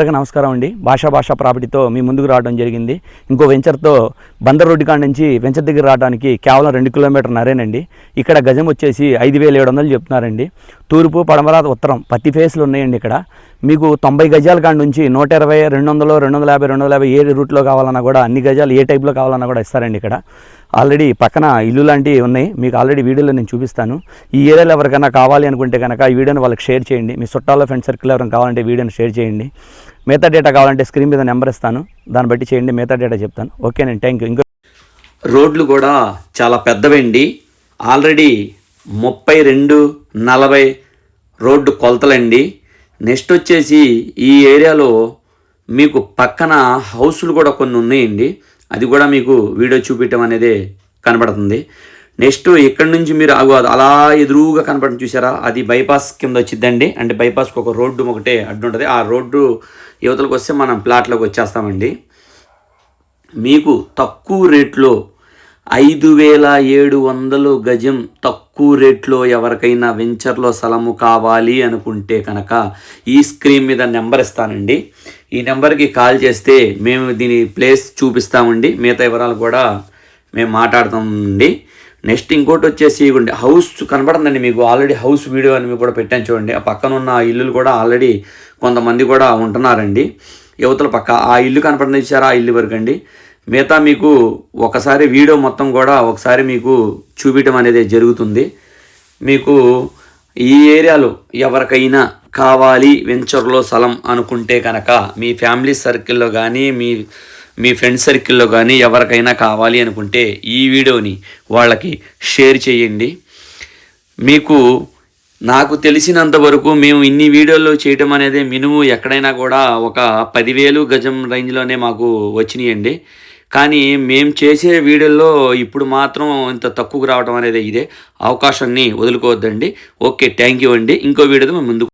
అందరికీ నమస్కారం అండి. భాషా ప్రాపర్టీతో మీ ముందుకు రావడం జరిగింది. ఇంకో వెంచర్తో బందర్ రోడ్డు కాడ నుంచి వెంచర్ దగ్గర రావడానికి కేవలం 2 కిలోమీటర్ నరేనండి. ఇక్కడ గజం వచ్చేసి 5,700 చెప్తున్నారండి. తూర్పు, పడమర, ఉత్తరం 10 ఫేస్లు ఉన్నాయండి. ఇక్కడ మీకు 90 గజాల కాడ నుంచి 120, 200, 250, 250 ఏ రూట్లో కావాలన్నా కూడా, అన్ని గజాలు ఏ టైప్లో కావాలన్నా కూడా ఇస్తారండి. ఇక్కడ ఆల్రెడీ పక్కన ఇల్లు లాంటివి ఉన్నాయి. మీకు ఆల్రెడీ వీడియోలో నేను చూపిస్తాను. ఈ ఏరియాలో ఎవరికైనా కావాలి అనుకుంటే కనుక ఈ వీడియోని వాళ్ళకి షేర్ చేయండి. మీ చుట్టాల్లో ఫ్రెండ్ సర్కిల్ ఎవరైనా కావాలంటే వీడియోని షేర్ చేయండి. మిగతా డేటా కావాలంటే స్క్రీన్ మీద నెంబర్ ఇస్తాను, దాన్ని బట్టి చేయండి. మిగతా డేటా చెప్తాను. ఓకేనండి, థ్యాంక్ యూ. ఇంకో రోడ్లు కూడా చాలా పెద్దవండి. ఆల్రెడీ 32, 40 రోడ్డు కొలతలండి. నెక్స్ట్ వచ్చేసి ఈ ఏరియాలో మీకు పక్కన హౌస్లు కూడా కొన్ని ఉన్నాయండి. అది కూడా మీకు వీడియో చూపించడం అనేది కనబడుతుంది. నెక్స్ట్ ఇక్కడ నుంచి మీరు అలా ఎదురుగా కనపడడం చూసారా, అది బైపాస్ కింద వచ్చిద్దండి. అంటే బైపాస్కి ఒక రోడ్డు ఒకటే అడ్డు ఉంటుంది. ఆ రోడ్డు యువతలకు వస్తే మనం ప్లాట్లోకి వచ్చేస్తామండి. మీకు తక్కువ రేట్లో 5,700 గజం తక్కువ రేట్లో ఎవరికైనా వెంచర్లో స్థలము కావాలి అనుకుంటే కనుక ఈ స్క్రీన్ మీద నెంబర్ ఇస్తానండి. ఈ నెంబర్కి కాల్ చేస్తే మేము దీని ప్లేస్ చూపిస్తామండి. మిగతా వివరాలు కూడా మేము మాట్లాడతామండి. నెక్స్ట్ ఇంకోటి వచ్చేసి హౌస్ కనబడుతుందండి మీకు. ఆల్రెడీ హౌస్ వీడియో అని మీకు కూడా పెట్టాను చూడండి. ఆ పక్కన ఉన్న ఇల్లులు కూడా ఆల్రెడీ కొంతమంది కూడా ఉంటున్నారండి. యువతల పక్క ఆ ఇల్లు కనపడుతుంది చూసారా, ఆ ఇల్లు వరకు అండి. మిగతా మీకు ఒకసారి వీడియో మొత్తం కూడా ఒకసారి మీకు చూపించడం అనేది జరుగుతుంది. మీకు ఈ ఏరియాలో ఎవరికైనా కావాలి వెంచర్లో స్థలం అనుకుంటే కనుక మీ ఫ్యామిలీ సర్కిల్లో కానీ మీ ఫ్రెండ్ సర్కిల్లో కానీ ఎవరికైనా కావాలి అనుకుంటే ఈ వీడియోని వాళ్ళకి షేర్ చేయండి. మీకు నాకు తెలిసినంత వరకు మేము ఇన్ని వీడియోలు చేయటం అనేది మినిమం ఎక్కడైనా కూడా ఒక 10,000 గజం రేంజ్లోనే మాకు వచ్చినాయండి. కానీ మేము చేసే వీడియోల్లో ఇప్పుడు మాత్రం ఇంత తక్కువకు రావడం అనేది ఇదే అవకాశాన్ని వదులుకోవద్దండి. ఓకే, థ్యాంక్ యూ అండి. ఇంకో వీడియోతో మేము ముందుకు